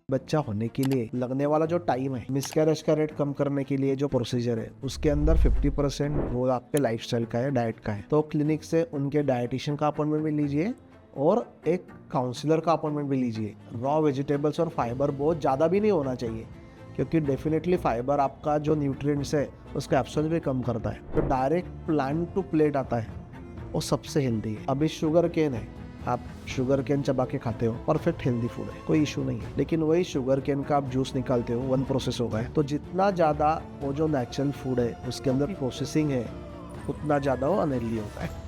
बच्चा होने के लिए लगने वाला जो टाइम है, मिसकैरेज का रेट कम करने के लिए जो प्रोसीजर है, उसके अंदर 50% वो आपके लाइफस्टाइल का है, डाइट का है। तो क्लिनिक से उनके डाइटिशियन का अपॉइंटमेंट भी लीजिए और एक काउंसलर का अपॉइंटमेंट भी लीजिए। रॉ वेजिटेबल्स और फाइबर बहुत ज़्यादा भी नहीं होना चाहिए, क्योंकि डेफिनेटली फाइबर आपका जो न्यूट्रिएंट्स है उसका एब्सॉर्ब भी कम करता है। तो डायरेक्ट प्लांट टू प्लेट आता है, वो सबसे हेल्दी है। अभी शुगर केन है, आप शुगर केन चबा के खाते हो, परफेक्ट हेल्दी फूड है, कोई इशू नहीं है। लेकिन वही शुगर केन का आप जूस निकालते हो, वन प्रोसेस होगा है। तो जितना ज़्यादा वो जो नेचुरल फूड है उसके अंदर प्रोसेसिंग है, उतना ज़्यादा वो अनहेल्दी होता है।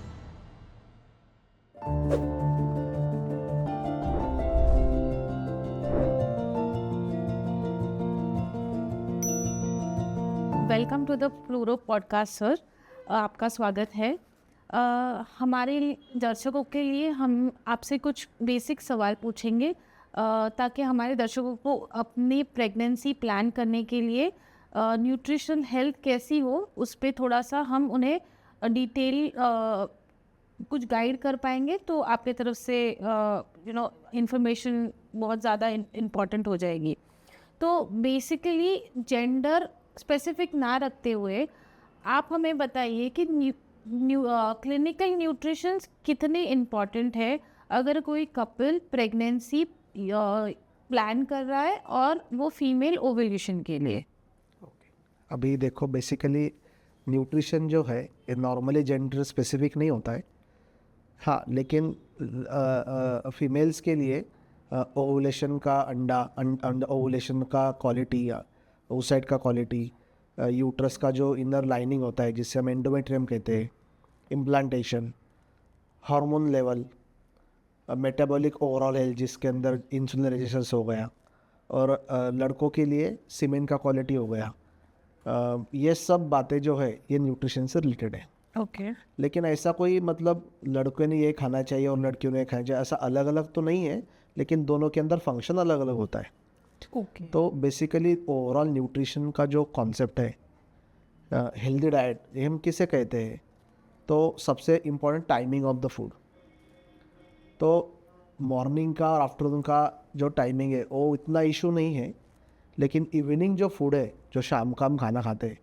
Welcome to the Pluro podcast sir. आपका स्वागत है। हमारे दर्शकों के लिए हम आपसे कुछ बेसिक सवाल पूछेंगे ताकि हमारे दर्शकों को अपनी प्रेगनेंसी प्लान करने के लिए न्यूट्रिशन हेल्थ कैसी हो उस पर थोड़ा सा हम उन्हें डिटेल कुछ गाइड कर पाएंगे, तो आपके तरफ से इंफॉर्मेशन बहुत ज़्यादा इम्पॉर्टेंट हो जाएगी। तो बेसिकली जेंडर स्पेसिफिक ना रखते हुए आप हमें बताइए कि क्लिनिकल न्यूट्रिशन कितने इम्पॉर्टेंट है अगर कोई कपल प्रेगनेंसी प्लान कर रहा है और वो फीमेल ओव्यूलेशन के लिए। अभी देखो, बेसिकली न्यूट्रिशन जो है ये नॉर्मली जेंडर स्पेसिफिक नहीं होता है। हाँ, लेकिन फीमेल्स के लिए ओवुलेशन का अंडा ओवुलेशन का क्वालिटी या ओसाइट का क्वालिटी, यूट्रस का जो इनर लाइनिंग होता है जिससे हम एंडोमेट्रियम कहते हैं, implantation, hormone level, metabolic overall health जिसके अंदर इंसुलिन रेजिस्टेंस हो गया, और लड़कों के लिए सीमेन का क्वालिटी हो गया। ये सब बातें जो है ये न्यूट्रिशन से रिलेटेड है। ओके। लेकिन ऐसा कोई मतलब लड़कों ने ये खाना चाहिए और लड़कियों ने खाना चाहिए ऐसा अलग अलग तो नहीं है, लेकिन दोनों के अंदर फंक्शन अलग अलग होता है। ओके। तो बेसिकली ओवरऑल न्यूट्रिशन का जो कॉन्सेप्ट है, हेल्दी डाइट ये हम किसे कहते हैं, तो सबसे important timing of the food. तो मॉर्निंग का और आफ्टरनून का जो टाइमिंग है वो इतना इशू नहीं है, लेकिन इवनिंग जो फूड है, जो शाम का हम खाना खाते हैं,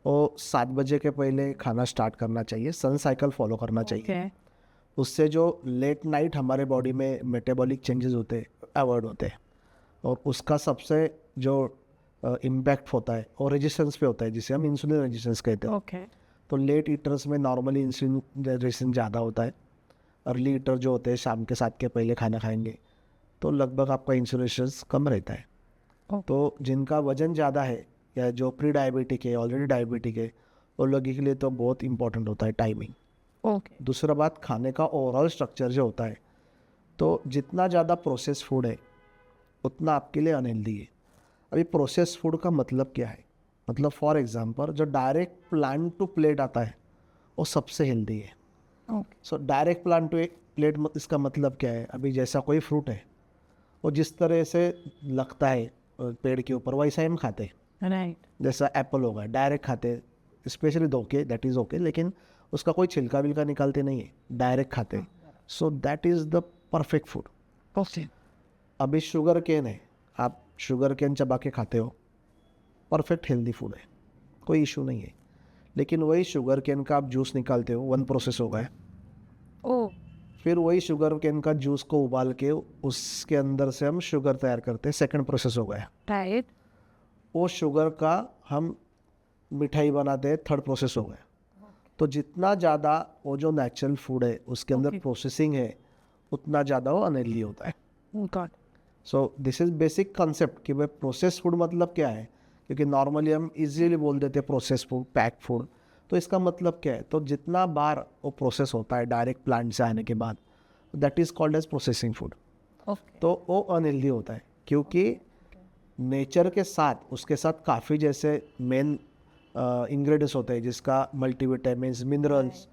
वो 7 बजे के पहले खाना स्टार्ट करना चाहिए, सन साइकिल फॉलो करना चाहिए। उससे जो लेट नाइट हमारे बॉडी में मेटाबॉलिक चेंजेस होते हैं अवॉइड होते हैं, और उसका सबसे जो इम्पैक्ट होता है और रेजिस्टेंस पे होता है जिसे हम इंसुलिन रेजिस्टेंस कहते हैं। ओके। तो लेट ईटर्स में नॉर्मली इंसुलिन रेजिस्टेंस ज़्यादा होता है। अर्ली ईटर जो होते हैं शाम के 7 के पहले खाना खाएंगे तो लगभग आपका इंसुलिन रेजिस्टेंस कम रहता है। तो जिनका वजन ज़्यादा है या जो प्री डायबिटिक है, ऑलरेडी डायबिटिक है, उन लोगों के लिए तो बहुत इंपॉर्टेंट होता है टाइमिंग। ओके। दूसरा बात, खाने का ओवरऑल स्ट्रक्चर जो होता है, तो जितना ज़्यादा प्रोसेस फूड है उतना आपके लिए अनहेल्दी है। अभी प्रोसेस फूड का मतलब क्या है? मतलब फॉर एग्जांपल जो डायरेक्ट प्लांट टू प्लेट आता है वो सबसे हेल्दी है। So direct plant to plate इसका मतलब क्या है? अभी जैसा कोई फ्रूट है वो जिस तरह से लगता है पेड़ के ऊपर वैसा ही हम खाते हैं। राइट। जैसा एप्पल होगा डायरेक्ट खाते, specially okay, that is okay, लेकिन उसका कोई छिलका विलका निकालते नहीं है, डायरेक्ट खाते। So that is the perfect food. Okay. अभी शुगर केन है, आप शुगर केन चबा के खाते हो, परफेक्ट हेल्दी फूड है, कोई इशू नहीं है। लेकिन वही शुगर केन का आप जूस निकालते हो, वन प्रोसेस हो गया। ओ। फिर वही शुगर केन का जूस को उबाल के उसके अंदर से हम शुगर तैयार करते हैं, सेकंड प्रोसेस हो गया। राइट। वो शुगर का हम मिठाई बनाते हैं, थर्ड प्रोसेस हो गया। तो जितना ज़्यादा वो जो नेचुरल फूड है उसके अंदर प्रोसेसिंग है उतना ज़्यादा वो अनहेल्दी होता है। Got. So this is basic concept कि भाई प्रोसेस फूड मतलब क्या है, क्योंकि नॉर्मली हम इजीली बोल देते हैं प्रोसेस फूड, पैक फूड। तो इसका मतलब क्या है? तो जितना बार वो प्रोसेस होता है डायरेक्ट प्लांट से आने के बाद, that is called age processing food. Okay. तो वो अनहेल्दी होता है, क्योंकि नेचर के साथ उसके साथ काफ़ी जैसे मेन इंग्रेडिएंट्स होते हैं जिसका मल्टीविटामिन्स, मिनरल्स,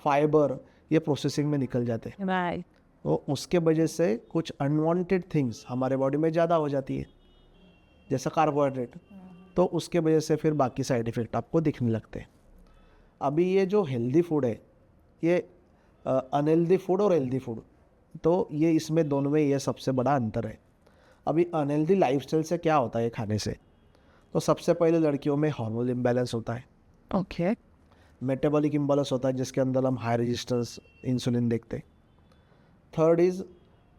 फाइबर, ये प्रोसेसिंग में निकल जाते हैं। राइट। तो उसके वजह से कुछ अनवांटेड थिंग्स हमारे बॉडी में ज़्यादा हो जाती है, जैसा कार्बोहाइड्रेट। तो उसके वजह से फिर बाकी साइड इफ़ेक्ट आपको दिखने लगते हैं। अभी ये जो हेल्दी फूड है, ये अनहेल्दी फूड और हेल्दी फूड, तो ये इसमें दोनों में ये सबसे बड़ा अंतर है। अभी अनहेल्दी लाइफस्टाइल से क्या होता है खाने से, तो सबसे पहले लड़कियों में हार्मोनल इम्बैलेंस होता है, ओके। मेटाबॉलिक इम्बैलेंस होता है जिसके अंदर हम हाई रेजिस्टेंस इंसुलिन देखते हैं। थर्ड इज़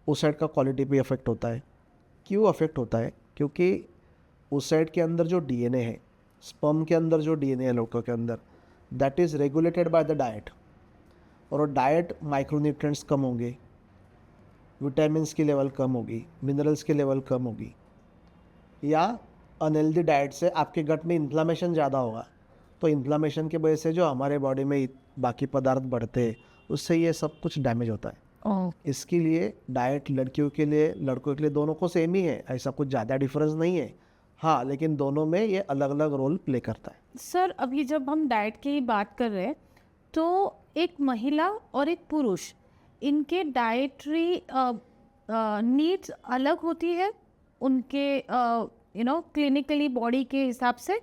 उस साइड का क्वालिटी पे इफेक्ट होता है। क्यों अफेक्ट होता है? क्योंकि उस साइड के अंदर जो डीएनए है, स्पर्म के अंदर जो डीएनए है लड़कों के अंदर, that is regulated by the diet. और डाइट माइक्रोन्यूट्रिएंट्स कम होंगे, विटामिन्स की लेवल कम होगी, मिनरल्स की लेवल कम होगी, या अनहेल्दी डाइट से आपके गट में इन्फ्लामेशन ज़्यादा होगा। तो इन्फ्लामेशन की वजह से जो हमारे बॉडी में बाकी पदार्थ बढ़ते हैं, उससे ये सब कुछ डैमेज होता है। इसके लिए डाइट लड़कियों के लिए लड़कों के लिए दोनों को सेम ही है, ऐसा कुछ ज़्यादा डिफरेंस नहीं है। हाँ, लेकिन दोनों में ये अलग अलग रोल प्ले करता है। सर अभी जब हम डाइट की बात कर रहे हैं तो एक महिला और एक पुरुष, इनके डाइटरी नीड्स अलग होती है उनके क्लिनिकली बॉडी के हिसाब से।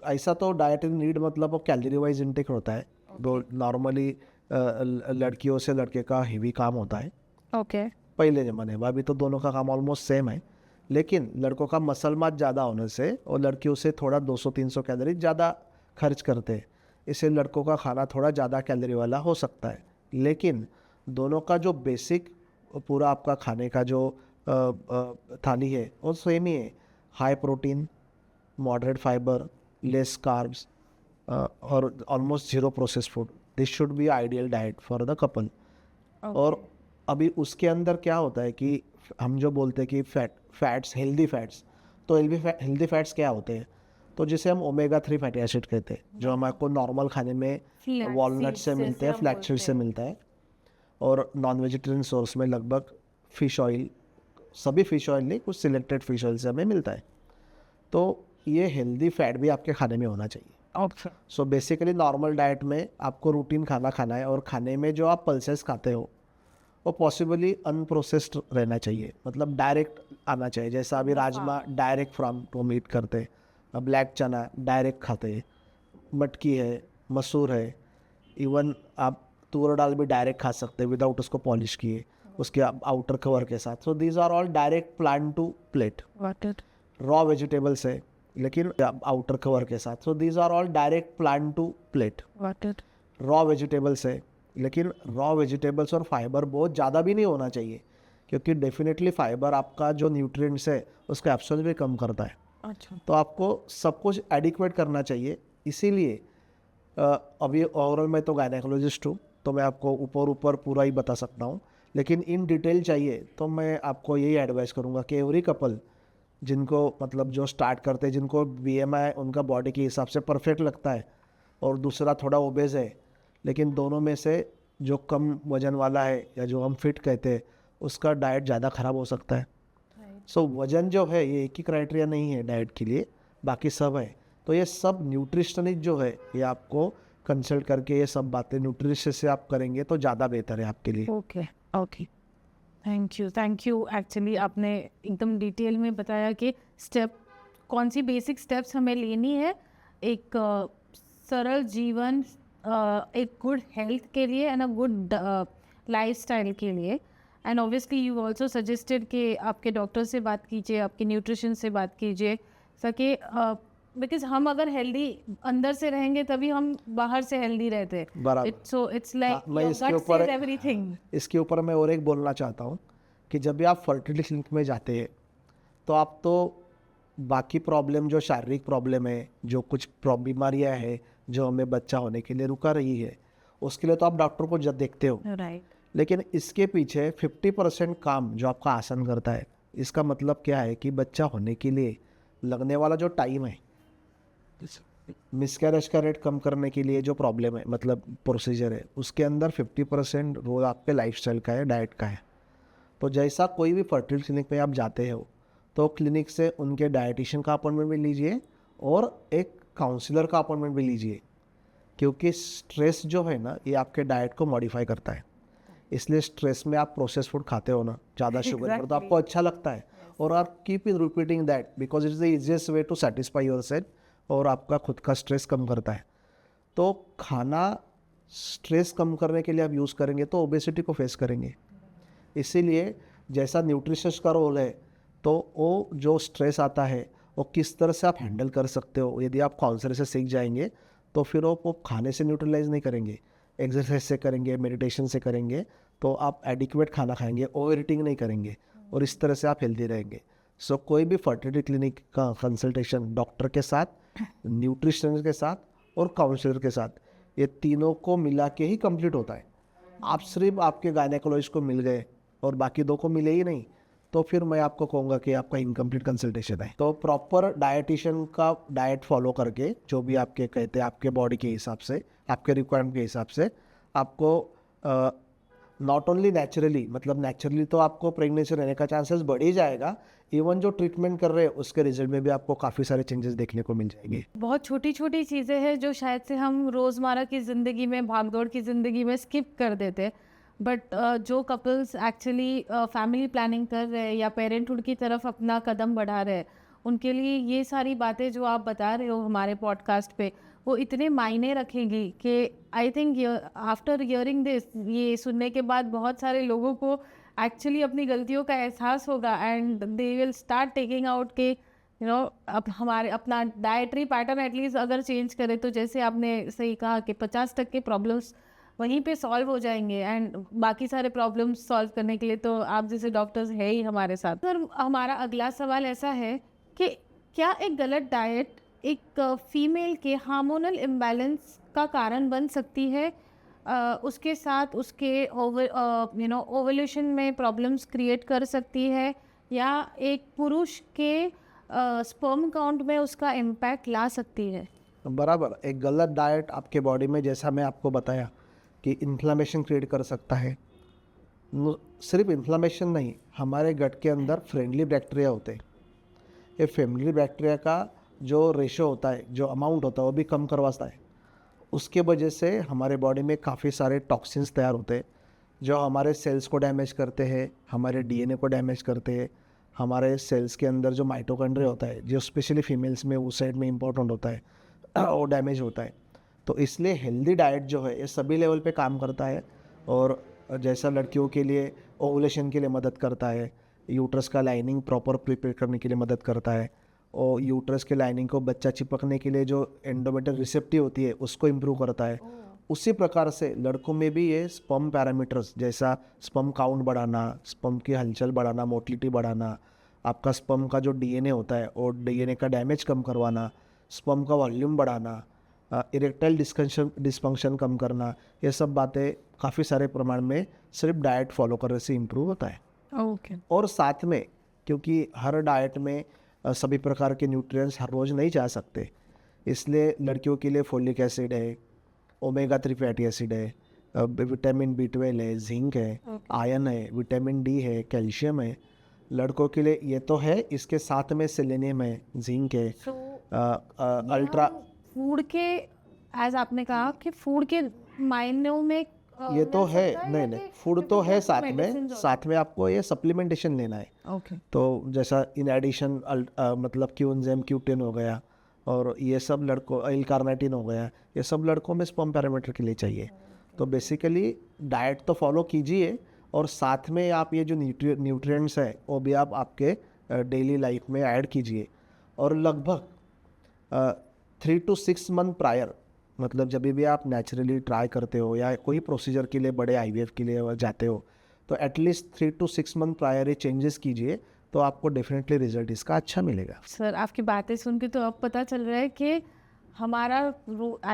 ऐसा तो डाइटरी नीड मतलब वो कैलोरी वाइज इंटेक होता है। वो नॉर्मली लड़कियों से लड़के का हेवी काम होता है ओके। पहले ज़माने में। अभी तो दोनों का काम ऑलमोस्ट सेम है, लेकिन लड़कों का मसल मास ज़्यादा होने से और लड़कियों से थोड़ा 200-300 कैलोरी ज़्यादा खर्च करते हैं, इससे लड़कों का खाना थोड़ा ज़्यादा कैलोरी वाला हो सकता है। लेकिन दोनों का जो बेसिक पूरा आपका खाने का जो थाली है वो सेम ही है। High protein, moderate fibre, less carbs और almost zero process food. This should be ideal diet for the couple. और अभी उसके अंदर क्या होता है कि हम जो बोलते हैं कि फैट्स हेल्दी फैट्स, तो हेल्दी फैट्स क्या होते हैं? तो जिसे हम ओमेगा 3 फैटी एसिड कहते हैं, जो हमारे को नॉर्मल खाने में वॉलनट से मिलते हैं, फ्लैक्स सीड से मिलता है। और नॉन वेजिटेरियन सोर्स में लगभग फिश ऑयल, सभी फिश ऑयल नहीं, कुछ सिलेक्टेड फिश ऑयल से हमें मिलता है। तो ये हेल्दी फैट भी आपके खाने में होना चाहिए। सो बेसिकली नॉर्मल डाइट में आपको रूटीन खाना खाना है, और खाने में जो आप पल्सेस खाते हो वो पॉसिबली अनप्रोसेस्ड रहना चाहिए, मतलब डायरेक्ट आना चाहिए। जैसा अभी rajma direct from to meet करते, ब्लैक चना डायरेक्ट खाते, मटकी है, मसूर है, इवन आप तूर दाल भी डायरेक्ट खा सकते हैं विदाउट उसको पॉलिश किए, उसके आउटर कवर के साथ। So these are all direct plan to plate. Raw vegetables है लेकिन आउटर कवर के साथ। So these are all direct plan to plate. Raw vegetables है, लेकिन रॉ वेजिटेबल्स और फाइबर बहुत ज़्यादा भी नहीं होना चाहिए, क्योंकि डेफिनेटली फाइबर आपका जो न्यूट्रिएंट्स है उसका एब्सॉर्ब भी कम करता है। अच्छा। तो आपको सब कुछ एडिक्वेट करना चाहिए। इसीलिए अभी ओवरऑल मैं तो गायनेकोलॉजिस्ट हूँ, तो मैं आपको ऊपर पूरा ही बता सकता हूँ, लेकिन इन डिटेल चाहिए तो मैं आपको यही एडवाइस करूँगा कि एवरी कपल जिनको मतलब जो स्टार्ट करते हैं, जिनको BMI उनका बॉडी के हिसाब से परफेक्ट लगता है और दूसरा थोड़ा ओबेज है, लेकिन दोनों में से जो कम वजन वाला है या जो हम फिट कहते हैं उसका डाइट ज़्यादा ख़राब हो सकता है। सो वजन जो है ये एक ही क्राइटेरिया नहीं है डाइट के लिए, बाकी सब है। तो ये सब न्यूट्रिशनिस्ट जो है ये आपको कंसल्ट करके ये सब बातें न्यूट्रिशियस से आप करेंगे तो ज़्यादा बेहतर है आपके लिए। ओके थैंक यू एक्चुअली आपने एकदम डिटेल में बताया कि कौन सी बेसिक स्टेप्स हमें लेनी है एक सरल जीवन, एक गुड हेल्थ के लिए एंड अ गुड लाइफस्टाइल के लिए। And obviously you also suggested कि आपके डॉक्टर से बात कीजिए, आपके न्यूट्रिशन से बात कीजिए, ताकि बिकॉज हम अगर हेल्दी अंदर से रहेंगे तभी हम बाहर से हेल्दी रहते हैं। बराबर। सो इट्स लाइक मैं इसके ऊपर मैं और एक बोलना चाहता हूँ कि जब भी आप फर्टिलिटी क्लिनिक में जाते हैं तो आप तो बाकी प्रॉब्लम जो शारीरिक प्रॉब्लम है, जो कुछ बीमारियाँ हैं जो हमें बच्चा होने के लिए रुका रही है, उसके लिए तो आप डॉक्टर को जब देखते हो, लेकिन इसके पीछे 50% काम जो आपका आसन करता है। इसका मतलब क्या है कि बच्चा होने के लिए लगने वाला जो टाइम है, मिसकैरेज का रेट कम करने के लिए जो प्रॉब्लम है, मतलब प्रोसीजर है, उसके अंदर 50% रोल आपके लाइफस्टाइल का है, डाइट का है। तो जैसा कोई भी फर्टिलिटी क्लिनिक में आप जाते हो तो क्लिनिक से उनके डाइटिशियन का अपॉइंटमेंट भी लीजिए और एक काउंसलर का अपॉइंटमेंट भी लीजिए, क्योंकि स्ट्रेस जो है ना ये आपके डाइट को मॉडिफाई करता है। इसलिए स्ट्रेस में आप प्रोसेस फूड खाते हो ना, ज़्यादा शुगर पर, तो आपको अच्छा लगता है और आप keeping repeating that because it's the easiest way to satisfy yourself, और आपका खुद का स्ट्रेस कम करता है। तो खाना स्ट्रेस कम करने के लिए आप यूज़ करेंगे तो ओबेसिटी को फेस करेंगे। इसीलिए जैसा न्यूट्रिशनिस्ट का रोल है तो वो जो स्ट्रेस आता है वो किस तरह से आप हैंडल कर सकते हो, यदि आप काउंसलर से सीख जाएंगे तो फिर वो खाने से न्यूट्रलाइज नहीं करेंगे, एक्सरसाइज से करेंगे, मेडिटेशन से करेंगे, तो आप एडिक्वेट खाना खाएंगे, ओवर ईटिंग नहीं करेंगे और इस तरह से आप हेल्दी रहेंगे। सो कोई भी फर्टिलिटी क्लिनिक का कंसल्टेशन डॉक्टर के साथ, न्यूट्रिशनिस्ट के साथ और काउंसलर के साथ, ये तीनों को मिला के ही कंप्लीट होता है। आप सिर्फ आपके गायनेकोलॉजिस्ट को मिल गए और बाकी दो को मिले ही नहीं, तो फिर मैं आपको कहूँगा कि आपका इनकम्प्लीट कंसल्टेशन है। तो प्रॉपर डाइटिशियन का डाइट फॉलो करके, जो भी आपके कहते हैं आपके बॉडी के हिसाब से, आपके रिक्वायरमेंट के हिसाब से, आपको नॉट ओनली नेचुरली, मतलब नेचुरली तो आपको प्रेगनेंसी रहने का चांसेस बढ़ ही जाएगा, इवन जो ट्रीटमेंट कर रहे हैं उसके रिजल्ट में भी आपको काफ़ी सारे चेंजेस देखने को मिल जाएंगे। बहुत छोटी छोटी चीज़ें हैं जो शायद से हम रोज़मर्रा की ज़िंदगी में, भागदौड़ की ज़िंदगी में स्किप कर देते, बट जो कपल्स एक्चुअली फैमिली प्लानिंग कर रहे हैं या पेरेंटहुड की तरफ अपना कदम बढ़ा रहे हैं, उनके लिए ये सारी बातें जो आप बता रहे हो हमारे पॉडकास्ट पे, वो इतने मायने रखेंगी कि I think after hearing this, ये सुनने के बाद बहुत सारे लोगों को एक्चुअली अपनी गलतियों का एहसास होगा and they will start taking out के अब हमारे अपना डाइटरी पैटर्न एटलीस्ट अगर चेंज करें तो, जैसे आपने सही कहा कि 50% के प्रॉब्लम्स वहीं पे सॉल्व हो जाएंगे एंड बाकी सारे प्रॉब्लम्स सॉल्व करने के लिए तो आप जैसे डॉक्टर्स है ही हमारे साथ। सर हमारा अगला सवाल ऐसा है कि क्या एक गलत डाइट एक फीमेल के हार्मोनल इम्बैलेंस का कारण बन सकती है, उसके साथ उसके ओवुलेशन में प्रॉब्लम्स क्रिएट कर सकती है, या एक पुरुष के स्पर्म काउंट में उसका इम्पैक्ट ला सकती है? बराबर, एक गलत डाइट आपके बॉडी में, जैसा मैं आपको बताया कि इन्फ्लामेशन क्रिएट कर सकता है। सिर्फ इन्फ्लामेशन नहीं, हमारे गट के अंदर फ्रेंडली बैक्टीरिया होते हैं। ये फ्रेंडली बैक्टीरिया का जो रेशो होता है, जो अमाउंट होता है, वो भी कम करवाता है। उसके वजह से हमारे बॉडी में काफ़ी सारे टॉक्सिन्स तैयार होते हैं जो हमारे सेल्स को डैमेज करते हैं, हमारे डीएनए को डैमेज करते हैं, हमारे सेल्स के अंदर जो माइटोकॉन्ड्रिया होता है, जो स्पेशली फीमेल्स में उस साइड में इम्पोर्टेंट होता है, वो डैमेज होता है। तो इसलिए हेल्दी डाइट जो है ये सभी लेवल पे काम करता है, और जैसा लड़कियों के लिए ओवुलेशन के लिए मदद करता है, यूट्रस का लाइनिंग प्रॉपर प्रिपेयर करने के लिए मदद करता है, और यूट्रस के लाइनिंग को बच्चा चिपकने के लिए जो एंडोमेट्रियल रिसेप्टिव होती है उसको इम्प्रूव करता है। उसी प्रकार से लड़कों में भी ये स्पर्म पैरामीटर्स, जैसा स्पर्म काउंट बढ़ाना, स्पर्म की हलचल बढ़ाना, मोटिलिटी बढ़ाना, आपका स्पर्म का जो डीएनए होता है और डीएनए का डैमेज कम करवाना, स्पर्म का वॉल्यूम बढ़ाना, इरेक्टाइल डिस्फंक्शन कम करना, ये सब बातें काफ़ी सारे प्रमाण में सिर्फ डाइट फॉलो करने से इम्प्रूव होता है। ओके। और साथ में, क्योंकि हर डाइट में सभी प्रकार के न्यूट्रिएंट्स हर रोज़ नहीं जा सकते, इसलिए लड़कियों के लिए फोलिक एसिड है, ओमेगा 3 फैटी एसिड है, विटामिन B12 है, जिंक है, आयरन है, विटामिन डी है, कैल्शियम है। लड़कों के लिए ये तो है, इसके साथ में सेलेनियम है, जिंक है, अल्ट्रा। फूड के, एज आपने कहा कि फूड के मायनों में ये तो है, नहीं या नहीं, फूड तो है, साथ में medicines आपको ये सप्लीमेंटेशन लेना है। ओके। तो जैसा इन एडिशन मतलब क्यूएंजाइम Q10 हो गया, और ये सब लड़कों एल कार्नाइटिन हो गया, ये सब लड़कों में स्पर्म पैरामीटर के लिए चाहिए। तो बेसिकली डाइट तो फॉलो कीजिए, और साथ में आप ये जो न्यूट्रिएंट्स है वो भी आप आपके डेली लाइफ में ऐड कीजिए। और लगभग 3 to 6 मंथ प्रायर, मतलब जब भी आप नेचुरली ट्राई करते हो या कोई प्रोसीजर के लिए, बड़े IVF के लिए जाते हो, तो एटलीस्ट 3 to 6 मंथ प्रायर ये चेंजेस कीजिए, तो आपको डेफिनेटली रिजल्ट इसका अच्छा मिलेगा। सर आपकी बातें सुन के तो अब पता चल रहा है कि हमारा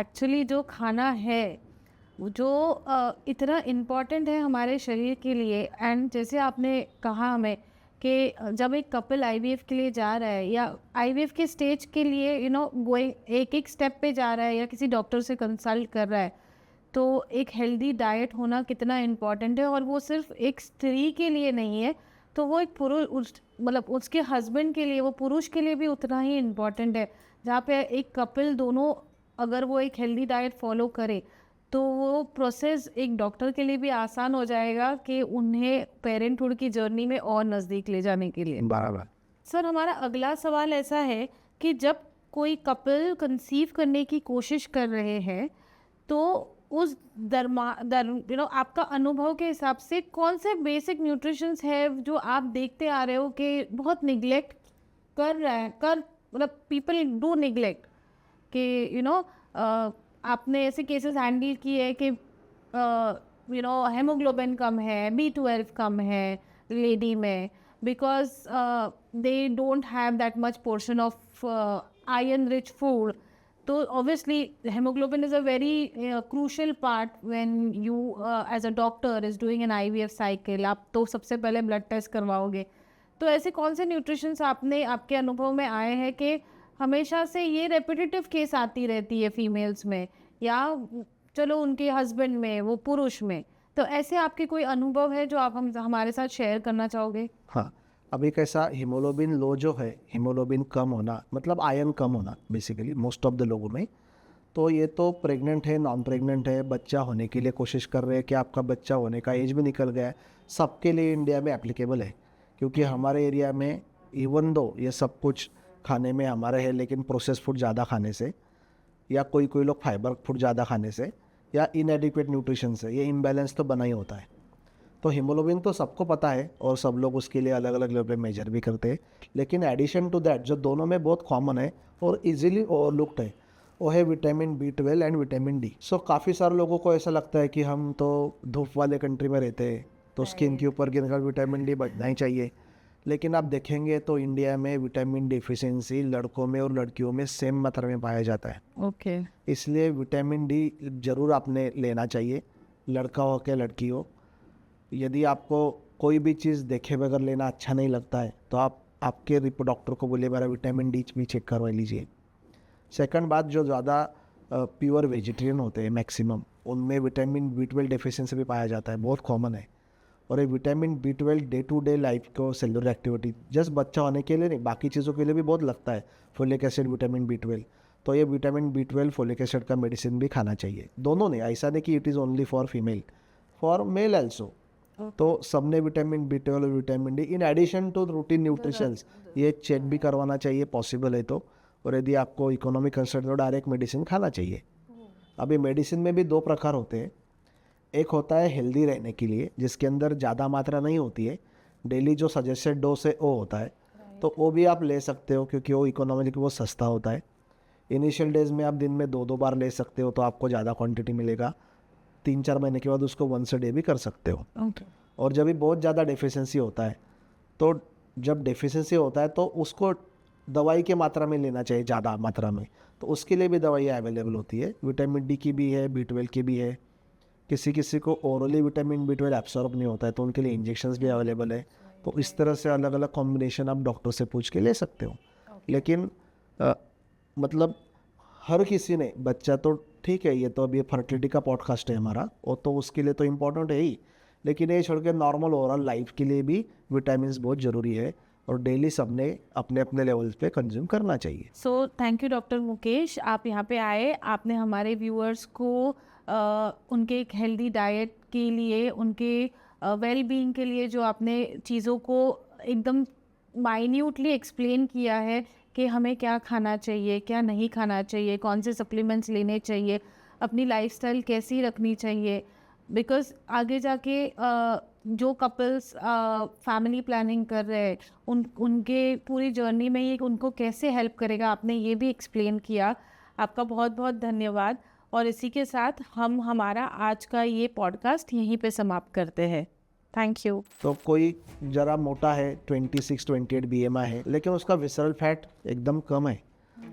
एक्चुअली जो खाना है जो इतना इम्पॉर्टेंट है हमारे शरीर के लिए। एंड जैसे आपने कहा हमें कि जब एक कपल IVF के लिए जा रहा है या IVF के स्टेज के लिए गोइंग एक एक स्टेप पे जा रहा है या किसी डॉक्टर से कंसल्ट कर रहा है, तो एक हेल्दी डाइट होना कितना इम्पॉर्टेंट है। और वो सिर्फ एक स्त्री के लिए नहीं है, तो वो एक पुरुष, मतलब उसके हस्बैंड के लिए, वो पुरुष के लिए भी उतना ही इम्पॉर्टेंट है। जहाँ पे एक कपल दोनों अगर वो एक हेल्दी डाइट फॉलो करे तो वो प्रोसेस एक डॉक्टर के लिए भी आसान हो जाएगा कि उन्हें पेरेंटहुड की जर्नी में और नज़दीक ले जाने के लिए। बराबर। सर हमारा अगला सवाल ऐसा है कि जब कोई कपल कंसीव करने की कोशिश कर रहे हैं तो उस आपका अनुभव के हिसाब से कौन से बेसिक न्यूट्रिशंस है जो आप देखते आ रहे हो कि बहुत निगलेक्ट कर रहा है मतलब पीपल डू निगलेक्ट कि आपने ऐसे केसेस हैंडल किए हैं कि हेमोग्लोबिन कम है, B12 कम है लेडी में, because they don't have that much portion of iron rich food. तो obviously hemoglobin is a very crucial part when you as a doctor is doing an IVF cycle. आप तो सबसे पहले blood test करवाओगे. तो ऐसे कौन से न्यूट्रिशंस आपके अनुभव में आए हैं कि हमेशा से ये रेपिटेटिव केस आती रहती है फीमेल्स में, या चलो उनके हस्बैंड में, वो पुरुष में, तो ऐसे आपके कोई अनुभव है जो आप हमारे साथ शेयर करना चाहोगे? हाँ, अभी कैसा हीमोग्लोबिन लो जो है, हीमोग्लोबिन कम होना मतलब आयरन कम होना बेसिकली मोस्ट ऑफ द लोगों में. तो ये तो प्रेग्नेंट है, नॉन प्रेग्नेंट है, बच्चा होने के लिए कोशिश कर रहे हैं कि आपका बच्चा होने का एज भी निकल गया है, सबके लिए इंडिया में एप्लीकेबल है. क्योंकि हमारे एरिया में इवन दो ये सब कुछ खाने में हमारे है, लेकिन प्रोसेस फूड ज़्यादा खाने से, या कोई लोग फाइबर फूड ज़्यादा खाने से, या इनएडिक्वेट न्यूट्रिशन से ये इम्बैलेंस तो बना ही होता है. तो हीमोग्लोबिन तो सबको पता है और सब लोग उसके लिए अलग अलग लेवल पे मेजर भी करते हैं. लेकिन एडिशन टू दैट जो दोनों में बहुत कॉमन है और इजीली ओवरलुक्ड है, वो है vitamin B12 and vitamin D. सो काफ़ी सारे लोगों को ऐसा लगता है कि हम तो धूप वाले कंट्री में रहते हैं तो स्किन के ऊपर गिरकर विटामिन D बढ़ना ही चाहिए. लेकिन आप देखेंगे तो इंडिया में विटामिन डिफिशियंसी लड़कों में और लड़कियों में सेम मात्रा में पाया जाता है. ओके. इसलिए विटामिन D ज़रूर आपने लेना चाहिए, लड़का हो के लड़की हो. यदि आपको कोई भी चीज़ देखे बगैर लेना अच्छा नहीं लगता है तो आप आपके डॉक्टर को बोलिए मेरा विटामिन D भी चेक करवा लीजिए. सेकंड बात, जो ज़्यादा प्योर वेजिटेरियन होते हैं मैक्सिमम, उनमें विटामिन B12 डेफिशिएंसी भी पाया जाता है, बहुत कॉमन है. और ये vitamin B12 day to day life को सेलुलर एक्टिविटी जस्ट बच्चा होने के लिए नहीं, बाकी चीज़ों के लिए भी बहुत लगता है. फोलिक एसिड, विटामिन B12, तो ये विटामिन B12 फोलिक एसिड का मेडिसिन भी खाना चाहिए. दोनों ने, ऐसा नहीं कि it is only for female, for male also. तो सबने विटामिन B12 और vitamin D in addition to routine nutritions ये चेक भी करवाना चाहिए पॉसिबल है तो. और यदि आपको इकोनॉमिक कंसर्न तो डायरेक्ट मेडिसिन खाना चाहिए. अभी मेडिसिन में भी दो प्रकार होते हैं. एक होता है हेल्दी रहने के लिए, जिसके अंदर ज़्यादा मात्रा नहीं होती है, डेली जो सजेस्टेड डोज है वो होता है, तो वो भी आप ले सकते हो क्योंकि वो इकोनॉमिकली वो सस्ता होता है. इनिशियल डेज में आप दिन में 2 बार ले सकते हो तो आपको ज़्यादा क्वांटिटी मिलेगा. 3-4 महीने के बाद उसको वंस अ डे भी कर सकते हो. और जब भी बहुत ज़्यादा डेफिशिएंसी होता है, तो जब डेफिशिएंसी होता है तो उसको दवाई के मात्रा में लेना चाहिए, ज़्यादा मात्रा में. तो उसके लिए भी दवाइयाँ अवेलेबल होती है, विटामिन D की भी है, B12 की भी है. किसी को ओरली विटामिन B12 एब्सॉर्ब नहीं होता है तो उनके लिए इंजेक्शंस भी अवेलेबल है. तो इस तरह से अलग अलग कॉम्बिनेशन आप डॉक्टर से पूछ के ले सकते हो. लेकिन मतलब हर किसी ने बच्चा तो ठीक है, ये तो अभी फर्टिलिटी का पॉडकास्ट है हमारा, और तो उसके लिए तो इम्पोर्टेंट है ही, लेकिन ये छोड़ के नॉर्मल ओवरऑल लाइफ के लिए भी विटामिन बहुत ज़रूरी है और डेली सबने अपने अपने लेवल्स पे कंज्यूम करना चाहिए. So thank you doctor Mukesh, आप यहाँ पे आए, आपने हमारे व्यूअर्स को उनके एक हेल्दी डाइट के लिए, उनके वेल बीइंग के लिए जो आपने चीज़ों को एकदम माइन्यूटली एक्सप्लेन किया है कि हमें क्या खाना चाहिए, क्या नहीं खाना चाहिए, कौन से सप्लीमेंट्स लेने चाहिए, अपनी लाइफस्टाइल कैसी रखनी चाहिए. बिकॉज आगे जाके जो कपल्स फैमिली प्लानिंग कर रहे हैं उनके पूरी जर्नी में ये उनको कैसे हेल्प करेगा, आपने ये भी एक्सप्लेन किया. आपका बहुत बहुत धन्यवाद. और इसी के साथ हम हमारा आज का ये पॉडकास्ट यहीं पे समाप्त करते हैं. Thank you. तो कोई ज़रा मोटा है, 26-28 BMI है, लेकिन उसका विसरल फैट एकदम कम है,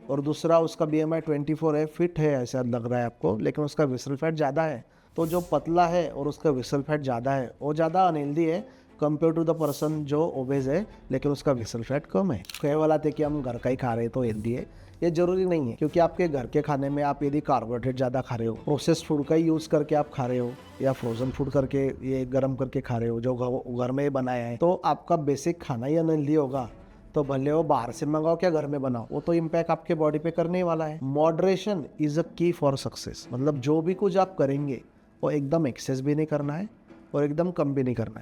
और दूसरा उसका BMI 24 है, फिट है ऐसा लग रहा है आपको, लेकिन उसका विसरल फैट ज़्यादा है. तो जो पतला है और उसका विसरल फैट ज़्यादा है वो ज़्यादा अनहेल्दी है कंपेयर टू द पर्सन जो ओबेज है लेकिन उसका विसरल फैट कम है. कहे वाला थे कि हम घर का ही खा रहे हैं तो हेल्दी है, ये ज़रूरी नहीं है. क्योंकि आपके घर के खाने में आप यदि कार्बोहाइड्रेट ज़्यादा खा रहे हो, प्रोसेस्ड फूड का ही यूज़ करके आप खा रहे हो, या फ्रोजन फूड करके ये गर्म करके खा रहे हो जो घर में बनाया है, तो आपका बेसिक खाना ही अनहेल्दी होगा. तो भले वो बाहर से मंगाओ क्या घर में बनाओ, वो तो इम्पैक्ट आपके बॉडी पे करने ही वाला है. मॉडरेशन इज़ अ की फॉर सक्सेस. मतलब जो भी कुछ आप करेंगे वो एकदम एक्सेस भी नहीं करना है और एकदम कम भी नहीं करना है.